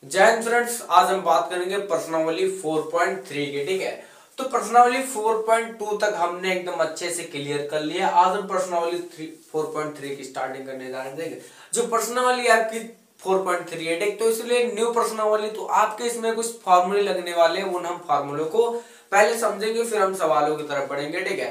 जय हिंद फ्रेंड्स, आज हम बात करेंगे प्रश्नावली 4.3 की। ठीक है, तो प्रश्नावली 4.2 तक हमने एकदम अच्छे से क्लियर कर लिया। आज हम प्रश्नावली 4.3 की स्टार्टिंग करने जा रहे हैं। जो प्रश्नावली आपकी 4.3 है, ठीक, तो इसलिए न्यू प्रश्नावली, तो आपके इसमें कुछ फॉर्मूले लगने वाले हैं। उन हम फॉर्मूलों को पहले समझेंगे, फिर हम सवालों की तरफ बढ़ेंगे। ठीक है,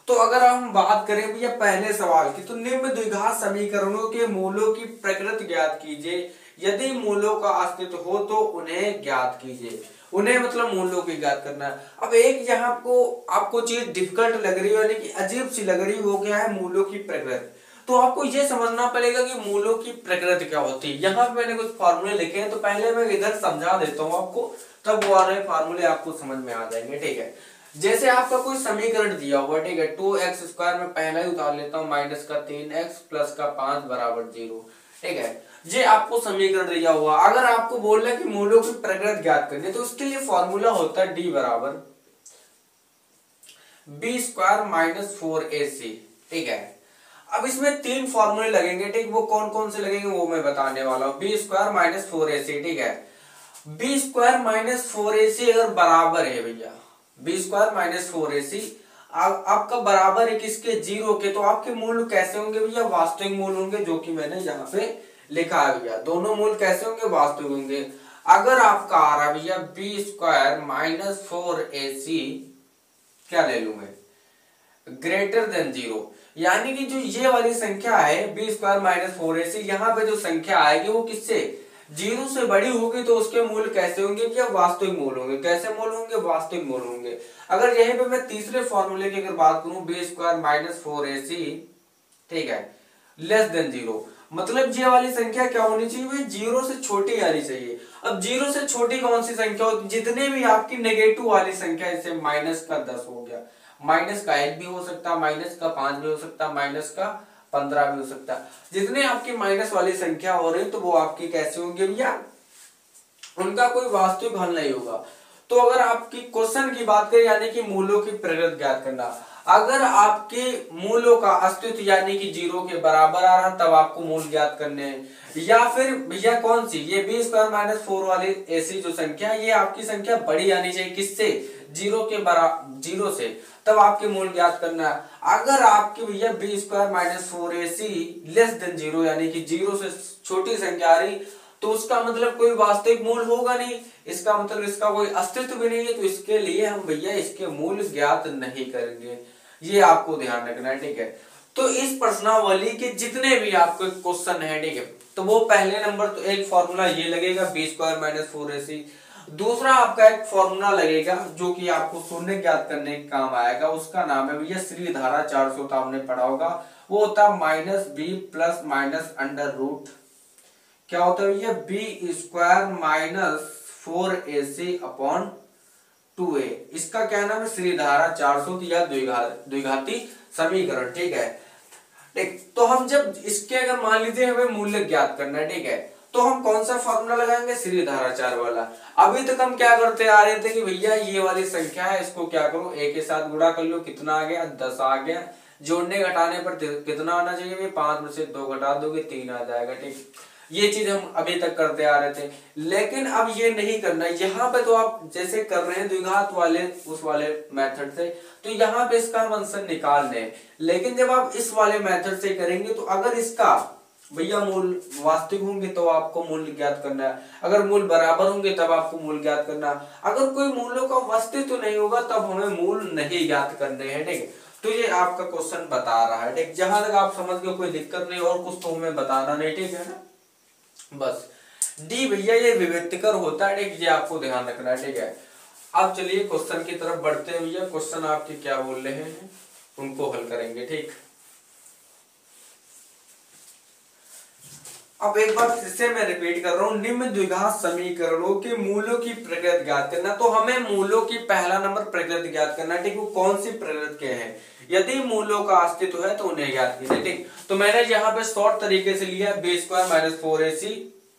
तो अगर हम बात करें भैया पहले सवाल की, तो निम्न द्विघात समीकरणों के मूलों की प्रकृति ज्ञात कीजिए। यदि मूलों का अस्तित्व हो तो उन्हें ज्ञात कीजिए। उन्हें मतलब मूलों की ज्ञात करना है। अब एक यहाँ आपको चीज डिफिकल्ट लग रही है, यानी कि अजीब सी लग रही है, वो क्या है? मूलों की प्रकृति। तो आपको ये समझना पड़ेगा कि मूलों की प्रकृति क्या होती है। यहाँ पे मैंने कुछ फॉर्मूले लिखे हैं, तो पहले मैं इधर समझा देता हूँ आपको, तब वो आ रहे फॉर्मूले आपको समझ में आ जाएंगे। ठीक है, जैसे आपका कोई समीकरण दिया हुआ, ठीक है, 2x² में पहला ही उतार लेता हूँ, -3x प्लस का 5 बराबर 0। ठीक है, ये आपको समीकरण दिया हुआ। अगर आपको बोल रहा है कि मूलों की प्रकृति ज्ञात करनी है, तो उसके लिए फॉर्मूला होता है d बराबर b² - 4ac। ठीक है, अब इसमें तीन फॉर्मूले लगेंगे। ठीक, वो कौन कौन से लगेंगे वो मैं बताने वाला हूँ। b² - 4ac। ठीक है, b² - 4ac अगर बराबर है भैया, b² - 4ac आपका बराबर है किसके? 0 के। तो आपके मूल कैसे होंगे भैया? वास्तविक मूल होंगे, जो कि मैंने यहाँ पे लिखा है भैया। दोनों मूल कैसे होंगे? वास्तविक होंगे। अगर आपका आ रहा भैया b² - 4ac, क्या ले लूंगे? ग्रेटर देन 0, यानी कि जो ये वाली संख्या है b² - 4ac, यहाँ पे जो संख्या आएगी वो किससे? 0 से बड़ी होगी, तो उसके मूल कैसे होंगे? क्या वास्तविक मूल होंगे। कैसे मूल होंगे? वास्तविक मूल होंगे। अगर यहीं पे मैं तीसरे फॉर्मूले की अगर बात करूं, b² - 4ac, ठीक है, लेस देन 0, मतलब ये वाली संख्या क्या होनी चाहिए भाई? 0 से छोटी आनी चाहिए। अब 0 से छोटी कौन सी संख्या होती? जितने भी आपकी नेगेटिव वाली संख्या, जैसे -10 हो गया, -1 भी हो सकता, -5 भी हो सकता, -15 भी हो सकता। जितने आपकी माइनस वाली संख्या हो रही, तो वो आपकी कैसे होंगे भैया? उनका कोई वास्तविक हल नहीं होगा। तो अगर आपकी क्वेश्चन की बात करें, यानी कि मूलों की प्रकृति ज्ञात करना, अगर आपके मूलों का अस्तित्व यानी कि 0 के बराबर आ रहा, तब आपको मूल ज्ञात करने हैं। या फिर भैया कौन सी? ये b² - 4 वाली ऐसी जो संख्या, ये आपकी संख्या बड़ी आनी चाहिए किससे? 0 के बराबर, 0 से, तब आपके मूल ज्ञात करना है। अगर आपकी भैया b² - 4ac लेस देन 0, यानी कि 0 से छोटी संख्या आ रही, तो उसका मतलब कोई वास्तविक मूल होगा नहीं, इसका मतलब इसका कोई अस्तित्व भी नहीं है। तो इसके लिए हम भैया इसके मूल ज्ञात नहीं करेंगे, ये आपको ध्यान रखना है। ठीक है, तो इस प्रश्नावली के जितने भी आपके क्वेश्चन है, ठीक है, तो वो पहले नंबर तो एक फॉर्मूला ये लगेगा b² - 4ac। दूसरा आपका एक फॉर्मूला लगेगा जो कि आपको शून्य ज्ञात करने के काम आएगा, उसका नाम है भैया श्री धारा 400, आपने पढ़ा होगा। वो होता है -b plus minus under root, क्या होता है भैया? b² - 4ac upon 2a। इसका क्या नाम है? श्रीधारा 400 या द्विघाती समीकरण। ठीक है, ठीक, तो हम जब इसके अगर मान लीजिए हमें मूल्य ज्ञात करना है, ठीक है, तो हम कौन सा फॉर्मूला लगाएंगे? श्रीधारा 4 वाला। अभी तक हम क्या करते आ रहे थे कि भैया ये वाली संख्या है, इसको क्या करो, a के साथ गुणा कर लो, कितना आ गया? 10 आ गया। जोड़ने घटाने पर कितना आना चाहिए? 5 में से 2 घटा दोगे 3 आ जाएगा। ठीक, ये चीज हम अभी तक करते आ रहे थे, लेकिन अब ये नहीं करना। यहाँ पे तो आप जैसे कर रहे हैं द्विघात वाले उस वाले मेथड से, तो यहाँ पे इसका हम आंसर निकाल लें। लेकिन जब आप इस वाले मेथड से करेंगे, तो अगर इसका भैया मूल वास्तविक होंगे तो आपको मूल्य ज्ञात करना है, अगर मूल बराबर होंगे तब आपको मूल ज्ञात करना है, अगर कोई मूल्यों का अस्तित्व तो नहीं होगा तब हमें मूल नहीं ज्ञात करने हैं। ठीक है, तो ये आपका क्वेश्चन बता रहा है। ठीक, जहां तक आप समझ गए, कोई दिक्कत नहीं, और कुछ तो हमें बताना नहीं। ठीक है ना, बस डी भैया ये विविधकर होता है। ठीक, ये आपको ध्यान रखना है। ठीक है, अब चलिए क्वेश्चन की तरफ बढ़ते हैं भैया। क्वेश्चन आपके क्या बोल रहे हैं उनको हल करेंगे। ठीक, अब एक बार फिर से मैं रिपीट कर रहा हूं, निम्न द्विघात समीकरणों के मूलों की प्रकृति ज्ञात करना। तो हमें मूलों की पहला नंबर प्रकृति ज्ञात करना। ठीक, वो कौन सी प्रकृति के हैं? यदि मूलों का अस्तित्व है तो उन्हें ज्ञात कीजिए। ठीक, तो मैंने यहाँ पे शॉर्ट तरीके से लिया b² - 4ac,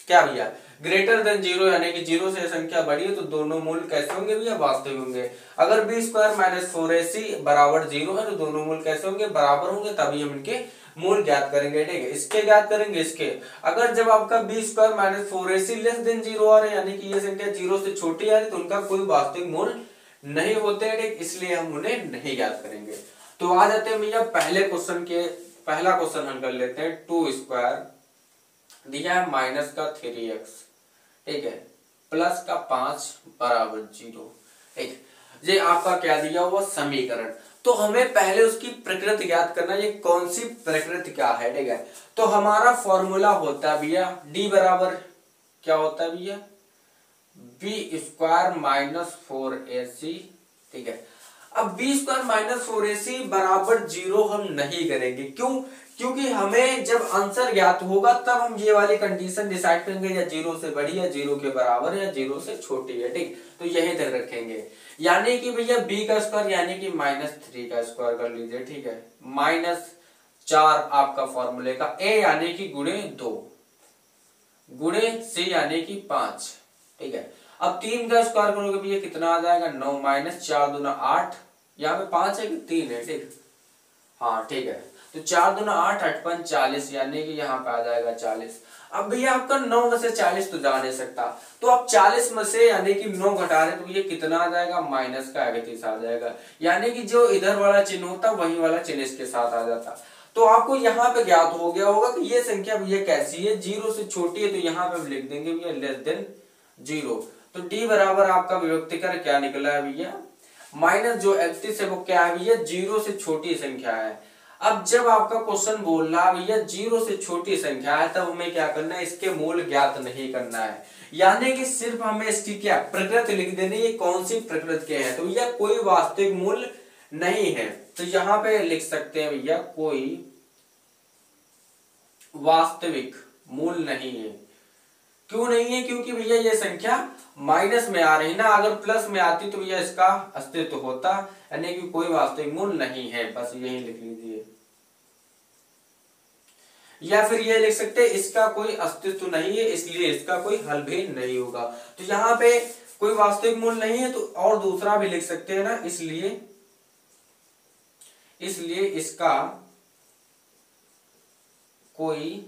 क्या भैया? ग्रेटर देन 0, यानी कि 0 से संख्या बड़ी है, तो दोनों मूल कैसे होंगे भैया? वास्तविक होंगे। अगर b² - 4ac बराबर 0 है, तो दोनों मूल कैसे होंगे? बराबर होंगे, तभी हम इनके मूल ज्ञात करेंगे, ठीक है। इसके ज्ञात करेंगे इसके। अगर जब आपका B square minus 4ac less than 0 आ रहा है, यानी कि ये संख्या 0 से छोटी आ रही है, तो उनका कोई वास्तविक मूल नहीं होते हैं, ठीक, इसलिए हम उन्हें नहीं ज्ञात करेंगे। तो आ जाते हैं भैया पहले क्वेश्चन के, पहला क्वेश्चन हम कर लेते हैं। 2 स्क्वायर दिया है माइनस का 3x, ठीक है, प्लस का 5 बराबर 0, ठीक। ये आपका क्या दिया हुआ समीकरण। तो हमें पहले उसकी प्रकृति ज्ञात करना, ये कौन सी प्रकृति क्या है, ठीक है। तो हमारा फॉर्मूला होता है भैया d बराबर क्या होता है भैया, बी स्क्वायर माइनस 4ac, ठीक है। अब बी स्क्वायर माइनस 4ac बराबर 0 हम नहीं करेंगे, क्यों? क्योंकि हमें जब आंसर ज्ञात होगा तब हम ये वाली कंडीशन डिसाइड करेंगे, या 0 से बड़ी या 0 के बराबर या 0 से छोटी है, ठीक। तो यही तक रखेंगे, यानी कि भैया b का स्क्वायर यानी कि -3 का स्क्वायर कर लीजिए, ठीक है। -4 आपका फॉर्मूले का, a यानी कि गुणे 2 गुणे c यानी कि 5, ठीक है। अब 3 का स्क्वायर करोगे भैया कितना आ जाएगा, 9 -4 दूना 8, यहाँ पे 5 है कि 3 है, ठीक, हाँ ठीक है। तो 4 दूना 8, 8 5 40, यानी कि यहाँ पे आ जाएगा 40। अब भैया आपका 9 में से 40 तो जा नहीं सकता, तो आप 40 में से यानी कि 9 घटा रहे तो ये कितना आ जाएगा, माइनस का 31 आ जाएगा, यानी कि जो इधर वाला चिन्ह होता वही वाला चिन्ह इसके साथ आ जाता। तो आपको यहाँ पे ज्ञात हो गया होगा कि ये संख्या भैया कैसी है, 0 से छोटी है, तो यहाँ पे लिख देंगे भैया लेस देन 0। तो d बराबर आपका विभक्तिकर क्या निकला है भैया, माइनस जो 31 है वो क्या है भैया, 0 से छोटी संख्या है। अब जब आपका क्वेश्चन बोल रहा है भैया 0 से छोटी संख्या है, तब हमें क्या करना है, इसके मूल ज्ञात नहीं करना है, यानी कि सिर्फ हमें इसकी क्या प्रकृति लिख देनी, ये कौन सी प्रकृति के है, तो भैया कोई वास्तविक मूल नहीं है। तो यहाँ पे लिख सकते हैं भैया कोई वास्तविक मूल नहीं है। क्यों नहीं है, क्योंकि भैया ये संख्या माइनस में आ रही ना, अगर प्लस में आती तो भैया इसका अस्तित्व होता, यानी कि कोई वास्तविक मूल नहीं है, बस यही लिख लीजिए। या फिर ये लिख सकते हैं इसका कोई अस्तित्व नहीं है, इसलिए इसका कोई हल भी नहीं होगा। तो यहाँ पे कोई वास्तविक मूल नहीं है, तो और दूसरा भी लिख सकते हैं ना, इसलिए इसका कोई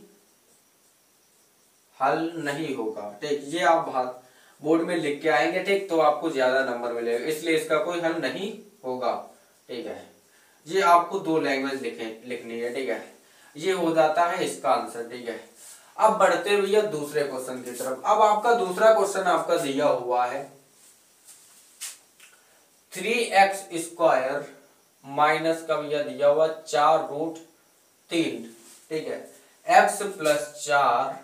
हल नहीं होगा, ठीक। ये आप बोर्ड में लिख के आएंगे, ठीक, तो आपको ज्यादा नंबर मिलेगा, इसलिए इसका कोई हल नहीं होगा, ठीक है। ये आपको 2 लैंग्वेज लिखनी है, ठीक है। ये हो जाता है इसका आंसर, ठीक है। अब बढ़ते भैया दूसरे क्वेश्चन की तरफ। अब आपका दूसरा क्वेश्चन आपका दिया हुआ है 3x स्क्वायर माइनस का भैया दिया हुआ 4√3, ठीक है, x प्लस 4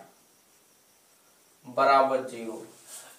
बराबर 0।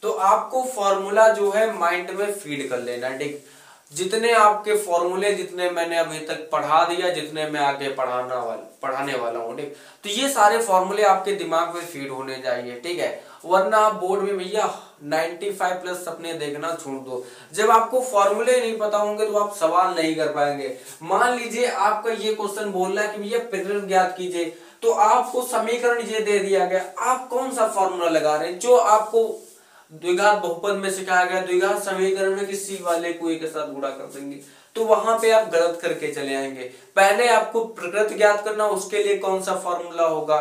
तो आपको फॉर्मूला जो है माइंड में फीड कर लेना, ठीक। जितने आपके फॉर्मूले जितने मैंने अभी तक पढ़ा दिया, जितने मैं आगे पढ़ाने वाला हूँ, ठीक, तो ये सारे फॉर्मूले आपके दिमाग में फीड होने चाहिए, ठीक है। वरना आप बोर्ड में भैया 95+ अपने देखना छोड़ दो। जब आपको फॉर्मूले नहीं पता होंगे तो आप सवाल नहीं कर पाएंगे। मान लीजिए आपका ये क्वेश्चन बोल रहा है कि भैया प्रकृति ज्ञात कीजिए, तो आपको समीकरण ये दे दिया गया, आप कौन सा फॉर्मूला लगा रहे हैं, जो आपको द्विघात बहुपद में सिखाया गया, द्विघात समीकरण में किसी वाले को एक के साथ गुणा कर देंगे, तो वहां पे आप गलत करके चले आएंगे। पहले आपको प्रकृति ज्ञात करना, उसके लिए कौन सा फॉर्मूला होगा,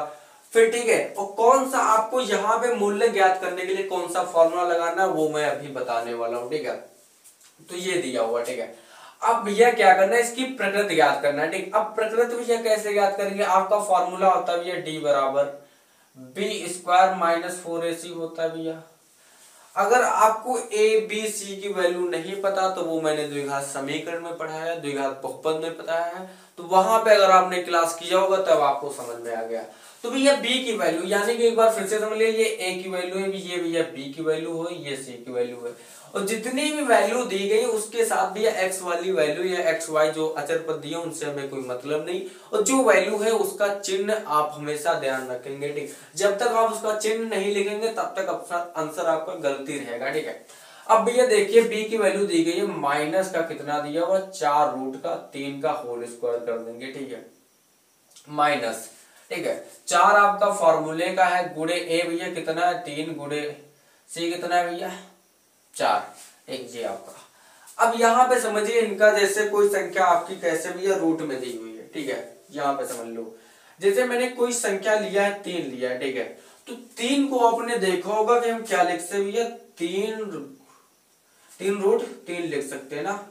फिर ठीक है, और कौन सा आपको यहाँ पे मूल्य ज्ञात करने के लिए कौन सा फॉर्मूला लगाना, वो मैं अभी बताने वाला हूँ, ठीक है। तो ये दिया हुआ, ठीक है। अब भैया क्या करना है, इसकी प्रकृति ज्ञात करना है, ठीक। अब प्रकृति भैया कैसे ज्ञात करेंगे, आपका फॉर्मूला होता है भैया d बराबर बी स्क्वायर माइनस 4ac होता है भैया। अगर आपको a b c की वैल्यू नहीं पता तो वो मैंने द्विघात समीकरण में पढ़ाया, द्विघात बहुपद में बताया है, तो वहां पे अगर आपने क्लास किया होगा तब आपको समझ में आ गया। तो भैया b की वैल्यू, यानी कि एक बार फिर से समझ लिया, ये a की वैल्यू है, ये भैया b की वैल्यू है, ये c की वैल्यू है, और जितनी भी वैल्यू दी गई उसके साथ भैया x वाली वैल्यू या xy जो अचर पद दिए उनसे हमें कोई मतलब नहीं, और जो वैल्यू है उसका चिन्ह आप हमेशा ध्यान रखेंगे, ठीक। जब तक आप उसका चिन्ह नहीं लिखेंगे तब तक आंसर आपका गलती रहेगा, ठीक है। अब भैया देखिए b की वैल्यू दी गई है, माइनस का कितना दिया हुआ 4√3 का होल स्क्वायर कर देंगे, ठीक है, माइनस, ठीक है। 4 आपका फॉर्मूले का है, गुणे a भैया कितना है 3, गुणे c कितना है भैया 4, एक जी आपका। अब यहाँ पे समझिए इनका जैसे कोई संख्या आपकी कैसे भी रूट में दी हुई है, ठीक है, यहाँ पे समझ लो जैसे मैंने कोई संख्या लिया है 3 लिया है, ठीक है, तो 3 को आपने देखा होगा कि हम क्या लिख सकते भैया, 3√3 लिख सकते हैं ना।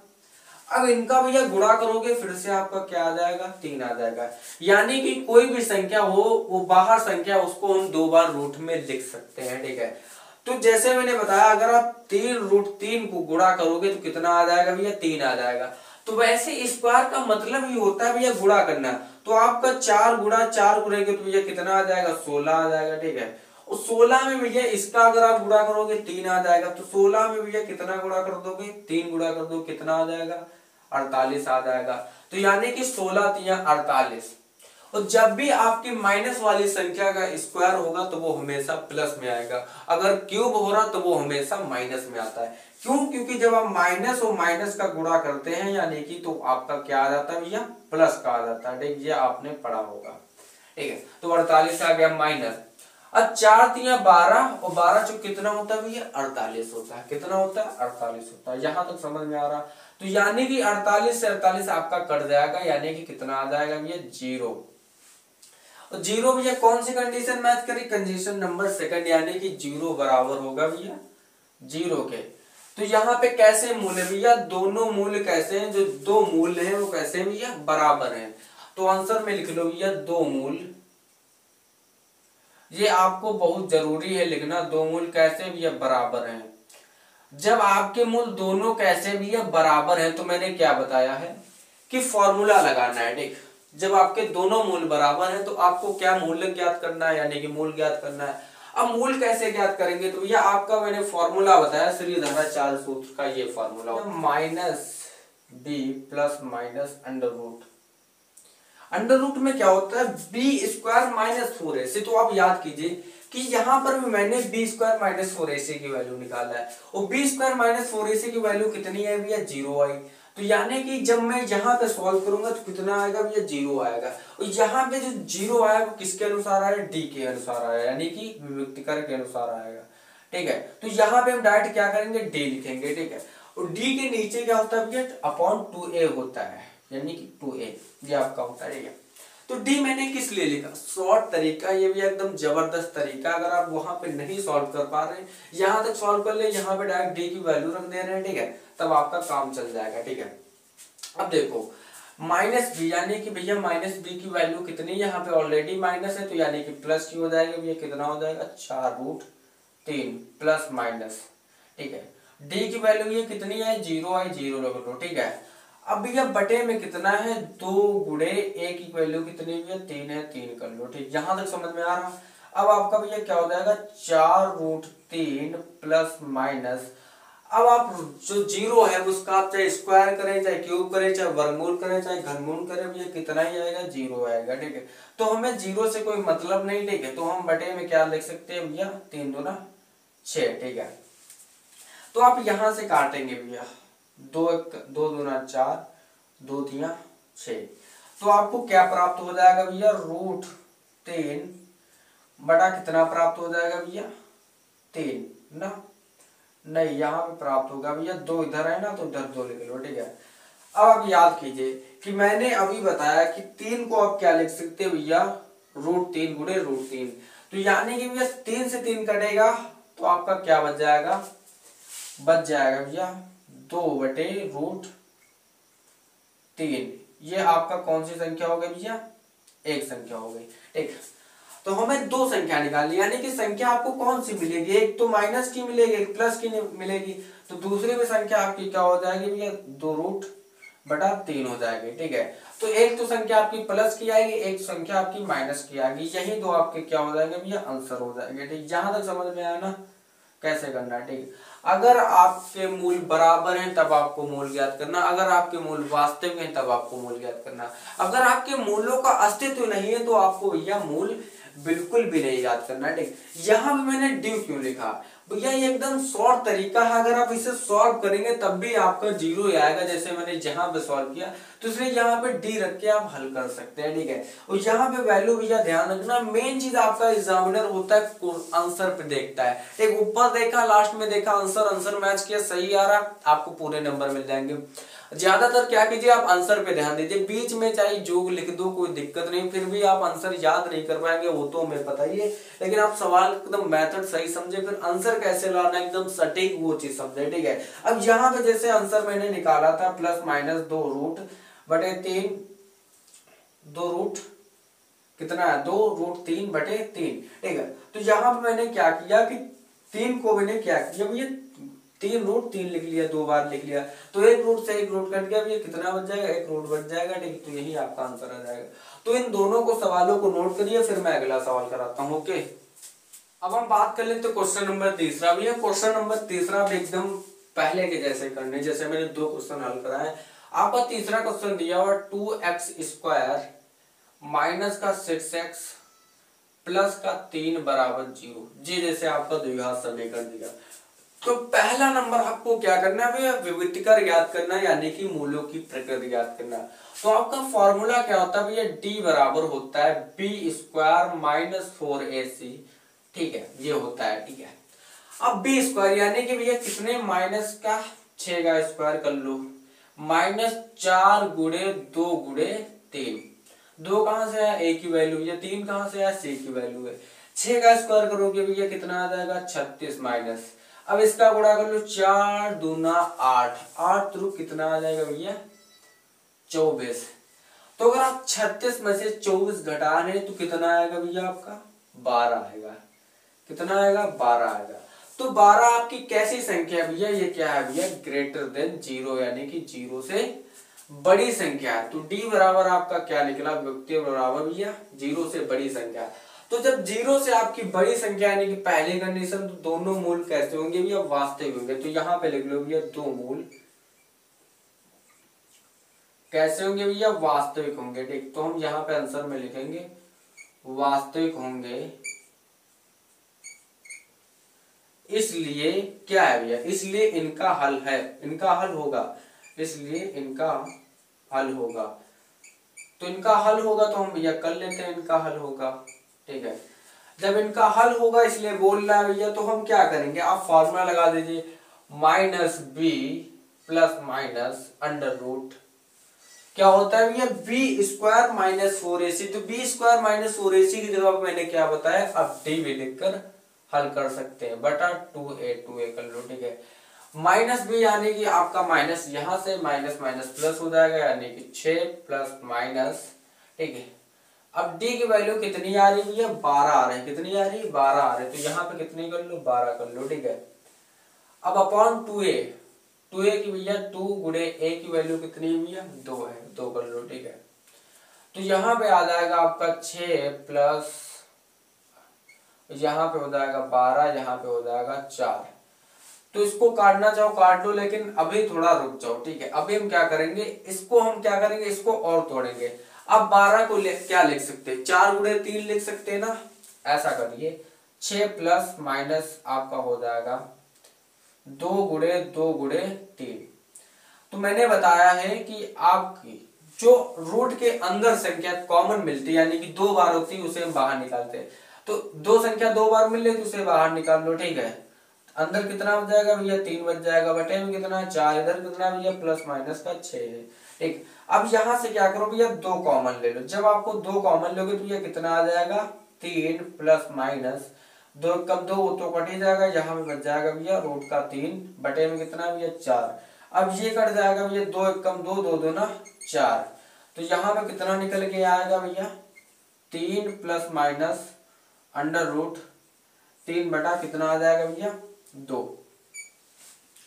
अब इनका भैया गुणा करोगे फिर से आपका क्या आ जाएगा, 3 आ जाएगा। यानी कि कोई भी संख्या हो वो बाहर संख्या उसको हम 2 बार रूट में लिख सकते हैं, ठीक है। तो जैसे मैंने बताया अगर आप 3√3 को गुणा करोगे तो कितना आ जाएगा भैया, 3 आ जाएगा। तो वैसे स्क्वायर का मतलब ही होता है भैया गुणा करना। तो आपका 4 गुणा 4 करेंगे तो भैया कितना आ जाएगा, 16 आ जाएगा, ठीक है। और 16 में भैया इसका अगर आप गुणा करोगे 3 आ जाएगा। तो 16 में भैया कितना गुणा कर दोगे, 3 गुणा कर दो, कितना आ जाएगा, 48 आ जाएगा। तो यानी कि 16 3 48। और जब भी आपकी माइनस वाली संख्या का स्क्वायर होगा तो वो हमेशा प्लस में आएगा, अगर क्यूब हो रहा तो वो हमेशा माइनस में आता है। क्यों, क्योंकि जब आप माइनस और माइनस का गुणा करते हैं यानी कि तो आपका क्या आ जाता है भैया, प्लस का आ जाता है, ठीक, ये आपने पढ़ा होगा, ठीक है। तो 48 आ गया माइनस। अब 4 3 12 और 12 जो कितना होता है भैया, 48 होता है। कितना होता है, 48 होता है। यहां तक समझ में आ रहा। तो यानी कि 48 से 48 आपका कट जाएगा, यानी कि कितना आ जाएगा भैया, 0। और 0 भैया कौन सी कंडीशन मैच करी, कंडीशन नंबर सेकंड, यानी कि 0 बराबर होगा भैया 0 के। तो यहाँ पे कैसे मूल है भैया, दोनों मूल कैसे हैं, जो दो मूल हैं वो कैसे हैं भैया, बराबर हैं। तो आंसर में लिख लो भैया 2 मूल। ये आपको बहुत जरूरी है लिखना, 2 मूल कैसे भैया, बराबर हैं। जब आपके मूल दोनों कैसे भैया बराबर हैं तो मैंने क्या बताया है कि फॉर्मूला लगाना है, ठीक। जब आपके दोनों मूल बराबर हैं तो आपको क्या मूल्य ज्ञात करना है, यानी कि मूल ज्ञात करना है। अब मूल कैसे ज्ञात करेंगे, तो भैया आपका मैंने फॉर्मूला बताया श्रीधराचार्य सूत्र का, ये formula -b plus minus under root. Under root में क्या होता है, b² - 4ac। तो आप याद कीजिए कि यहां पर भी मैंने b² - 4ac की वैल्यू निकाला है, और b² - 4ac की वैल्यू कितनी है भैया, 0 आई। तो यानी कि जब मैं यहाँ पे सॉल्व करूंगा तो कितना आएगा भैया, 0 आएगा। और यहाँ पे जो 0 आया वो किसके अनुसार आया, डी के अनुसार आया, यानी कि विभक्तिकर के अनुसार आएगा, ठीक है। तो यहाँ पे हम डायरेक्ट क्या करेंगे, डी लिखेंगे, ठीक है। और डी के नीचे क्या होता है भैया, अपॉन 2a होता है, यानी कि 2a ये आपका होता है, ठीक है। तो डी मैंने किस लिए लिखा, शॉर्ट तरीका, ये भी एकदम जबरदस्त तरीका। अगर आप वहां पे नहीं सॉल्व कर पा रहे, यहां तक सॉल्व कर ले, यहाँ पे डायरेक्ट डी की वैल्यू रख दे रहे हैं, ठीक है, तब आपका काम चल जाएगा, ठीक है। अब देखो -b, यानी कि भैया -b की वैल्यू कितनी, यहाँ पे ऑलरेडी माइनस है तो यानी कि प्लस की हो जाएगा भैया, कितना हो जाएगा, 4√3 प्लस माइनस, ठीक है। डी की वैल्यू ये कितनी है, 0 आई, 0 रख लो, ठीक है। अब भैया बटे में कितना है, 2 गुणे a की वैल्यू कितनी है, 3 है, 3 कर लो, ठीक। यहां तक समझ में आ रहा। अब आपका भैया क्या हो जाएगा, 4√3 प्लस माइनस। अब आप जो 0 है उसका आप चाहे स्क्वायर करें, चाहे क्यूब करें, चाहे वर्गमूल करें, चाहे घनमूल करें, भैया कितना ही आएगा, 0 आएगा, ठीक है। तो हमें 0 से कोई मतलब नहीं, ठीक है। तो हम बटे में क्या लिख सकते हैं भैया, 3 दूना 6, ठीक है। तो आप यहां से काटेंगे भैया, 2 दूना 4, 2 तिया 6। तो आपको क्या प्राप्त हो जाएगा भैया, √3 बटा कितना प्राप्त हो जाएगा भैया, 3 ना, नहीं यहाँ पे प्राप्त होगा भैया, 2 इधर है ना तो इधर 2 लिख लो, ठीक है। अब आप याद कीजिए कि मैंने अभी बताया कि 3 को आप क्या लिख सकते हैं भैया, √3 गुणे √3। तो यानी कि भैया 3 से 3 कटेगा तो आपका क्या बच जाएगा, बच जाएगा भैया 2/√3। ये आपका कौन सी संख्या हो गई भैया, एक संख्या हो गई, ठीक। तो हमें 2 संख्या निकालनी, यानी कि संख्या आपको कौन सी मिलेगी, एक तो माइनस की मिलेगी, एक प्लस की मिलेगी। तो दूसरी में संख्या आपकी क्या हो जाएगी भैया, 2√3 हो जाएगी, ठीक है। तो एक तो संख्या आपकी प्लस की आएगी, एक संख्या आपकी माइनस की आएगी, यही 2 आपके क्या हो जाएंगे भैया, आंसर हो जाएंगे, ठीक। जहां तक समझ में आया ना कैसे करना है, ठीक। अगर आपके मूल बराबर हैं तब आपको मूल ज्ञात करना, अगर आपके मूल वास्तविक हैं तब आपको मूल ज्ञात करना। अगर आपके मूलों का अस्तित्व नहीं है तो आपको भैया मूल बिल्कुल भी नहीं याद करना है, ठीक। यहां भी मैंने डी क्यों लिखा भैया, ये एकदम शॉर्ट तरीका है, अगर आप इसे सॉल्व करेंगे तब भी आपका 0 ही आएगा, जैसे मैंने जहां पे सॉल्व किया। तो इसलिए यहाँ पे डी रख के आप हल कर सकते हैं, ठीक है। और यहाँ पे वैल्यू भैया ध्यान रखना, मेन चीज आपका एग्जामिनर होता है आंसर पे देखता है, ठीक। ऊपर देखा, लास्ट में देखा आंसर, आंसर मैच किया, सही आ रहा, आपको पूरे नंबर मिल जाएंगे। ज्यादातर क्या कीजिए, आप आंसर पे ध्यान दीजिए, बीच में चाहे जोग लिख दो कोई दिक्कत नहीं, फिर भी आप आंसर याद नहीं कर पाएंगे वो तो हमें पता ही है, लेकिन आप सवाल एकदम मेथड सही समझे, फिर आंसर कैसे लाना एकदम सटीक वो चीज समझे, ठीक है। अब यहाँ पे जैसे आंसर मैंने निकाला था प्लस माइनस 2 रूट बटे 3, 2 रूट कितना है, 2 रूट 3 बटे 3, ठीक है। तो यहाँ पे मैंने क्या किया कि 3 को मैंने क्या किया, ये 3 रूट 3 लिख लिया, 2 बार लिख लिया, तो एक रूट से एक रूट कट गया, ये कितना बच जाएगा, एक रूट बच जाएगा, ठीक। तो यही आपका आंसर आ जाएगा। तो इन दोनों को सवालों को नोट करिए, फिर मैं अगला सवाल कराता हूँ। ओके, अब हम बात कर लेते क्वेश्चन नंबर तीसरा। भैया क्वेश्चन नंबर तीसरा भी एकदम पहले के जैसे करने, जैसे मैंने 2 क्वेश्चन हल कराए। आपका तीसरा क्वेश्चन दिया हुआ 2x² माइनस का 6x प्लस का 3 बराबर 0, जी जैसे आपका द्विघात समीकरण दिया। तो पहला नंबर आपको क्या करना है भैया, विविधीकर याद करना, यानी कि मूलों की प्रकृति याद करना। तो आपका फॉर्मूला क्या होता है भैया, d बराबर होता है b² माइनस 4ac, ठीक है, ये होता है, ठीक है। अब b² यानी कि भैया कितने, माइनस का 6 का स्क्वायर कर लो, माइनस 4 गुणे 2 गुणे 3, 2 कहां से आया, a की वैल्यू, ये 3 कहां से आया, c की वैल्यू है। 6 का स्क्वायर करोगे भैया कितना आ जाएगा, 36 माइनस, अब इसका गुणा कर लो, 4 दूना 8, 8 थ्रू कितना आ जाएगा भैया, 24। तो अगर आप 36 में से 24 घटा रहे तो कितना आएगा भैया, आपका 12 आएगा, कितना आएगा, 12 आएगा। तो 12 आपकी कैसी संख्या है भैया, ये क्या है भैया, ग्रेटर देन 0, यानी कि 0 से बड़ी संख्या है। तो d बराबर आपका क्या निकला, व्यक्ति बराबर भैया 0 से बड़ी संख्या। तो जब 0 से आपकी बड़ी संख्या यानी कि पहली कंडीशन, तो दोनों मूल कैसे होंगे भैया, वास्तविक होंगे। तो यहाँ पे लिख लो भैया 2 मूल कैसे होंगे भैया, वास्तविक होंगे, ठीक। तो हम यहाँ पे आंसर में लिखेंगे वास्तविक होंगे, इसलिए क्या है भैया, इसलिए इनका हल है, इनका हल होगा, इसलिए इनका हल होगा। तो इनका हल होगा तो हम भैया कर लेते हैं, इनका हल होगा, ठीक है। जब इनका हल होगा इसलिए बोल रहा है भैया, तो हम क्या करेंगे, आप फॉर्मूला लगा दीजिए, minus b plus minus under root, क्या होता है भैया, b² माइनस 4ac। तो b² माइनस 4ac की जगह मैंने क्या बताया, अब d भी लिखकर हल कर सकते हैं, बटा 2a कर लो, ठीक है। माइनस b यानी कि आपका माइनस यहां से माइनस माइनस प्लस हो जाएगा, यानी कि 6 प्लस माइनस, ठीक है। अब d की वैल्यू कितनी आ रही है भैया, 12 आ रही है, कितनी आ रही है, 12 आ रही है। तो यहाँ पे कितनी कर लो, 12 कर लो, ठीक है। अब अपॉन 2a की भैया 2 गुणे a की वैल्यू कितनी है भैया, 2 है, 2 कर लो, ठीक है। तो यहाँ पे आ जाएगा आपका 6 प्लस, यहाँ पे हो जाएगा 12, यहाँ पे हो जाएगा 4। तो इसको काटना चाहो काट लो, लेकिन अभी थोड़ा रुक जाओ, ठीक है। अभी हम क्या करेंगे, इसको हम क्या करेंगे, इसको और तोड़ेंगे। अब 12 को क्या लिख सकते हैं, 4 गुणे 3 लिख सकते हैं ना, ऐसा करिए, 6 प्लस माइनस आपका हो जाएगा 2 गुणे 2 गुणे 3। तो मैंने बताया है कि आपकी जो रूट के अंदर संख्या कॉमन मिलती है, यानी कि 2 बार होती है, उसे हम बाहर निकालते हैं। तो 2 संख्या 2 बार मिल रही तो उसे बाहर निकाल लो, ठीक है। अंदर कितना बच जाएगा भैया, 3 बच जाएगा, बटे में कितना 4, इधर कितना भैया प्लस माइनस का 6 है, ठीक। अब यहां से क्या करो भैया, 2 कॉमन ले लो। जब आपको 2 कॉमन लोगे तो ये कितना आ जाएगा, 3 प्लस माइनस 2 कम 2 तो कट ही जाएगा, यहाँ पे बच जाएगा भैया रूट का 3, बटे में कितना भैया 4। अब ये कट जाएगा भैया, 2 कम 2 2 2 ना 4। तो यहाँ पे कितना निकल के आएगा भैया, 3 प्लस माइनस अंडर रूट 3 बटा कितना आ जाएगा भैया 2।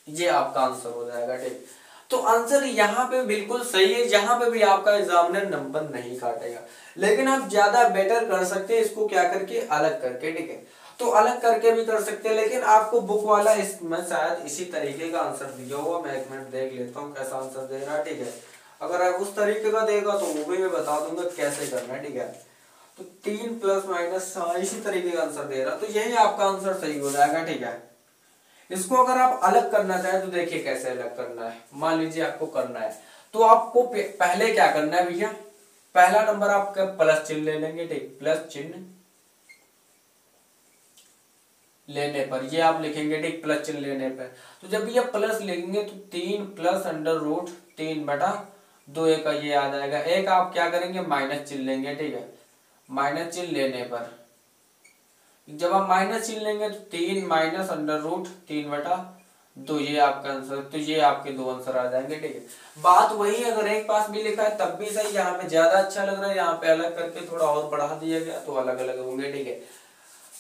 ये आपका आंसर हो जाएगा, ठीक। तो आंसर यहाँ पे बिल्कुल सही है, यहाँ पे भी आपका एग्जामिनर नंबर नहीं काटेगा, लेकिन आप ज्यादा बेटर कर सकते हैं इसको क्या करके, अलग करके, ठीक है। तो अलग करके भी कर सकते हैं, लेकिन आपको बुक वाला इसमें शायद इसी तरीके का आंसर दिया हुआ, मैं एक मिनट देख लेता हूँ कैसा आंसर दे रहा है, ठीक है। अगर आप उस तरीके का देगा तो वो भी मैं बता दूंगा कैसे करना है, ठीक है। तो 3 प्लस माइनस इसी तरीके का आंसर दे रहा, तो यही आपका आंसर सही हो जाएगा, ठीक है। इसको अगर आप अलग करना चाहें तो देखिए कैसे अलग करना है। मान लीजिए आपको करना है, तो आपको पहले क्या करना है भैया, पहला नंबर आपका प्लस चिन्ह ले लेंगे, ठीक। प्लस चिन्ह लेने पर ये आप लिखेंगे, ठीक, प्लस चिन्ह लेने पर। तो जब ये प्लस लिखेंगे तो 3 प्लस अंडर रूट 3/2 एक का ये आ जाएगा। एक आप क्या करेंगे माइनस चिन्ह लेंगे, ठीक है। माइनस चिन्ह लेने पर जब आप माइनस चिन्ह लेंगे तो 3 माइनस अंडर रूट 3/2 ये आपका आंसर, तो ये आपके दो आंसर आ जाएंगे, ठीक है। बात वही है, अगर एक पास भी लिखा है तब भी सही, यहाँ पे ज्यादा अच्छा लग रहा है, यहाँ पे अलग करके थोड़ा और बढ़ा दिया गया तो अलग अलग होंगे, ठीक है।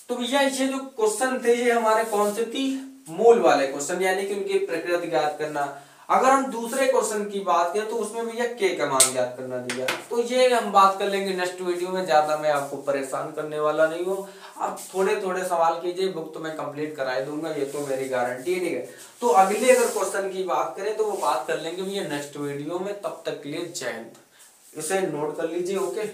तो भैया ये जो क्वेश्चन थे ये हमारे कौन से थी, मूल वाले क्वेश्चन, यानी कि उनकी प्रकृति ज्ञात करना। अगर हम दूसरे क्वेश्चन की बात करें तो उसमें भैया के का मान ज्ञात करना दिया, तो ये हम बात कर लेंगे नेक्स्ट वीडियो में, ज्यादा मैं आपको परेशान करने वाला नहीं हूँ। आप थोड़े थोड़े सवाल कीजिए, बुक तो मैं कंप्लीट करा दूंगा, ये तो मेरी गारंटी है, ठीक है। तो अगले अगर क्वेश्चन की बात करें तो वो बात कर लेंगे भैया नेक्स्ट वीडियो में। तब तक के लिए जय हिंद, इसे नोट कर लीजिए, ओके।